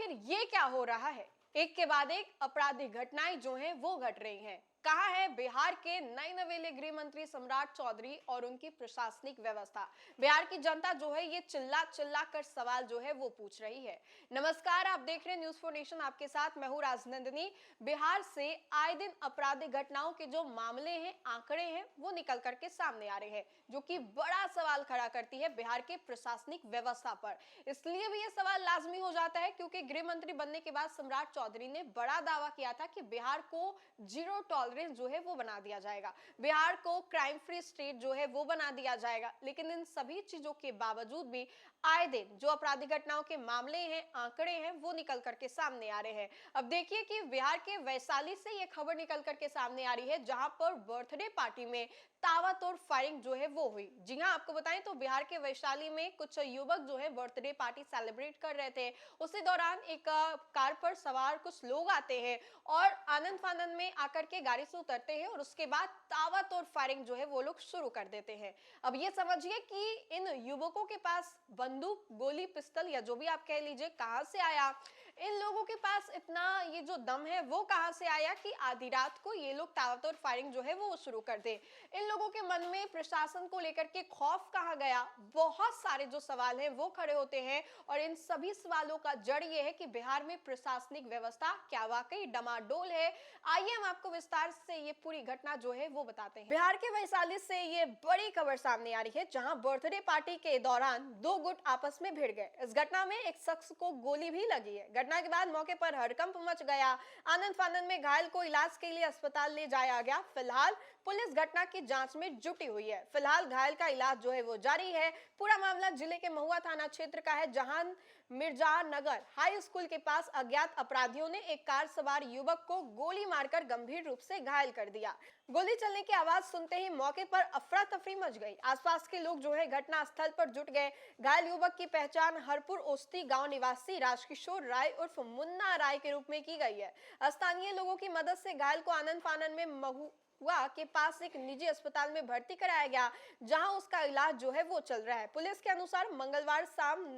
आखिर ये क्या हो रहा है? एक के बाद एक आपराधिक घटनाएं जो हैं वो घट रही हैं। कहाँ है बिहार के नए नवेले गृह मंत्री सम्राट चौधरी और उनकी प्रशासनिक व्यवस्था? बिहार की जनता जो है ये चिल्ला चिल्ला कर सवाल जो है वो पूछ रही है। नमस्कार, आप देख रहे हैं न्यूज फॉर नेशन, आपके साथ मैं हूं राजनंदिनी। बिहार से आए दिन आपराधिक घटनाओं के जो मामले हैं, आंकड़े हैं, वो निकल करके सामने आ रहे हैं, जो कि बड़ा सवाल खड़ा करती है बिहार के प्रशासनिक व्यवस्था पर। इसलिए भी ये सवाल लाजमी हो जाता है क्योंकि गृह मंत्री बनने के बाद सम्राट चौधरी ने बड़ा दावा किया था कि बिहार को जीरो टॉलरेंस जो है वो बना दिया जाएगा, बिहार को क्राइम फ्री स्टेट जो है वो बना दिया जाएगा। लेकिन इन सभी चीजों के बावजूद भी आए दिन जो आपराधिक घटनाओं के मामले हैं, आंकड़े हैं, वो निकल करके सामने आ रहे हैं। अब देखिए कि बिहार के वैशाली से ये खबर निकल करके सामने आ रही है, जहां पर बर्थडे पार्टी में ताबड़तोड़ फायरिंग जो है वो हुई। जी हां, आपको बताएं तो बिहार के वैशाली में कुछ युवक जो है बर्थडे पार्टी सेलिब्रेट कर रहे थे। उसी दौरान एक कार पर सवार कुछ लोग आते हैं और आनंद फानंद में आकर के गाड़ी से उतरते हैं और उसके बाद ताबड़तोड़ फायरिंग जो है वो लोग शुरू कर देते हैं। अब ये समझिए कि इन युवकों के पास बंदूक, गोली, पिस्तल या जो भी आप कह लीजिए कहां से आया, इन लोगों के पास इतना ये जो दम है वो कहां से आया कि आधी रात को ये लोग ताबड़तोड़ फायरिंग जो है वो शुरू कर दे। इन लोगों के मन में प्रशासन को लेकर के खौफ कहां गया, बहुत सारे जो सवाल हैं वो खड़े होते हैं। और इन सभी सवालों का जड़ ये है कि बिहार में प्रशासनिक व्यवस्था क्या वाकई डमाडोल है? आइए हम आपको विस्तार से ये पूरी घटना जो है वो बताते हैं। बिहार के वैशाली से ये बड़ी खबर सामने आ रही है, जहां बर्थडे पार्टी के दौरान दो गुट आपस में भिड़ गए। इस घटना में एक शख्स को गोली भी लगी है। घटना के बाद मौके पर हड़कंप मच गया। आनंद फानंद में घायल को इलाज के लिए अस्पताल ले जाया गया। फिलहाल पुलिस घटना की जांच में जुटी हुई है। फिलहाल घायल का इलाज जो है वो जारी है। पूरा मामला जिले के महुआ थाना क्षेत्र का है, जहां मिर्जा नगर हाई स्कूल के पास अज्ञात अपराधियों ने एक कार सवार युवक को गोली मारकर गंभीर रूप से घायल कर दिया। गोली चलने की आवाज सुनते ही मौके पर अफरा तफरी मच गई। आसपास के लोग जो है घटना स्थल पर जुट गए। घायल युवक की पहचान हरपुर ओस्ती गांव निवासी राजकिशोर राय उर्फ मुन्ना राय के रूप में की गई है। स्थानीय लोगों की मदद से घायल को आनंद फानंद में महुआ के पास एक निजी अस्पताल में भर्ती कराया गया, जहां उसका इलाज जो है वो चल रहा है। पुलिस के अनुसार मंगलवार शाम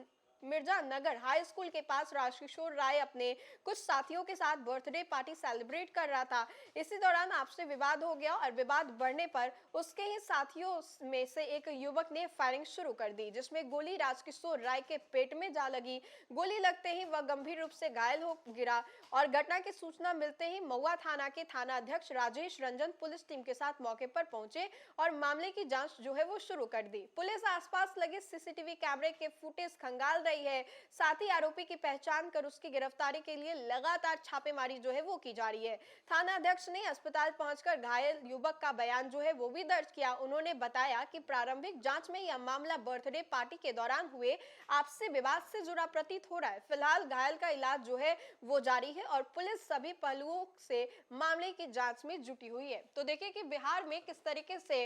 मिर्जा नगर हाई स्कूल के पास राजकिशोर राय अपने कुछ साथियों के साथ बर्थडे पार्टी सेलिब्रेट कर रहा था। इसी दौरान आपसी विवाद हो गया और विवाद बढ़ने पर उसके ही साथियों में से एक युवक ने फायरिंग शुरू कर दी, जिसमें गोली राजकिशोर राय के पेट में जा लगी। गोली लगते ही वह गंभीर रूप से घायल हो गिरा और घटना की सूचना मिलते ही महुआ थाना के थाना अध्यक्ष राजेश रंजन पुलिस टीम के साथ मौके पर पहुंचे और मामले की जांच जो है वो शुरू कर दी। पुलिस आसपास लगे सीसीटीवी कैमरे के फुटेज खंगाल रही है। साथ ही आरोपी की पहचान कर उसकी गिरफ्तारी के लिए लगातार छापेमारी जो है वो की जा रही है। थाना अध्यक्ष ने अस्पताल पहुंचकर घायल युवक का बयान जो है वो भी दर्ज किया। उन्होंने बताया कि प्रारंभिक जांच में यह मामला बर्थडे पार्टी के दौरान हुए आपसी विवाद से जुड़ा प्रतीत हो रहा है। फिलहाल घायल का इलाज जो है वो जारी है और पुलिस सभी पहलुओं से मामले की जांच में जुटी हुई है। तो देखिए कि बिहार में किस तरीके से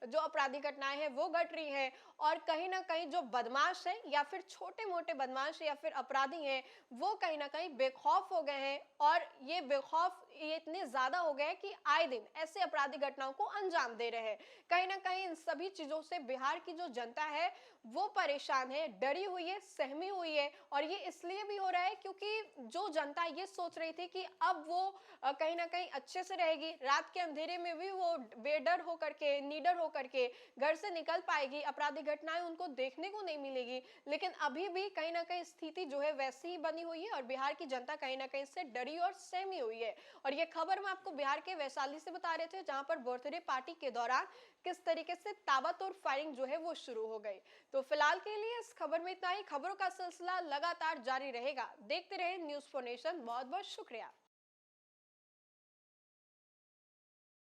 जो आपराधिक घटनाएं हैं वो घट रही हैं और कहीं ना कहीं जो बदमाश हैं या फिर छोटे मोटे बदमाश या फिर अपराधी हैं, वो कहीं ना कहीं बेखौफ हो गए हैं। और ये बेखौफ ये इतने ज्यादा हो गए हैं कि आए दिन ऐसे आपराधिक घटनाओं को अंजाम दे रहे हैं। कहीं ना कहीं इन सभी चीजों से बिहार की जो जनता है वो परेशान है, डरी हुई है, सहमी हुई है। और ये इसलिए भी हो रहा है क्योंकि जो जनता ये सोच रही थी कि अब वो कहीं ना कहीं अच्छे से रहेगी, रात के अंधेरे में भी वो बेडर होकर के, निडर होकर के घर से निकल पाएगी, आपराधिक घटनाएं उनको देखने को नहीं मिलेगी। लेकिन अभी भी कहीं ना कहीं स्थिति जो है वैसी ही बनी हुई है और बिहार की जनता कहीं ना कहीं से डरी और सहमी हुई है। और ये खबर मैं आपको बिहार के वैशाली से बता रहे थे, जहां पर बर्थडे पार्टी के दौरान किस तरीके से ताबड़तोड़ फायरिंग जो है वो शुरू हो गई। तो फिलहाल के लिए इस खबर में इतना ही। खबरों का सिलसिला लगातार जारी रहेगा। देखते रहे न्यूज फॉर नेशन। बहुत बहुत शुक्रिया।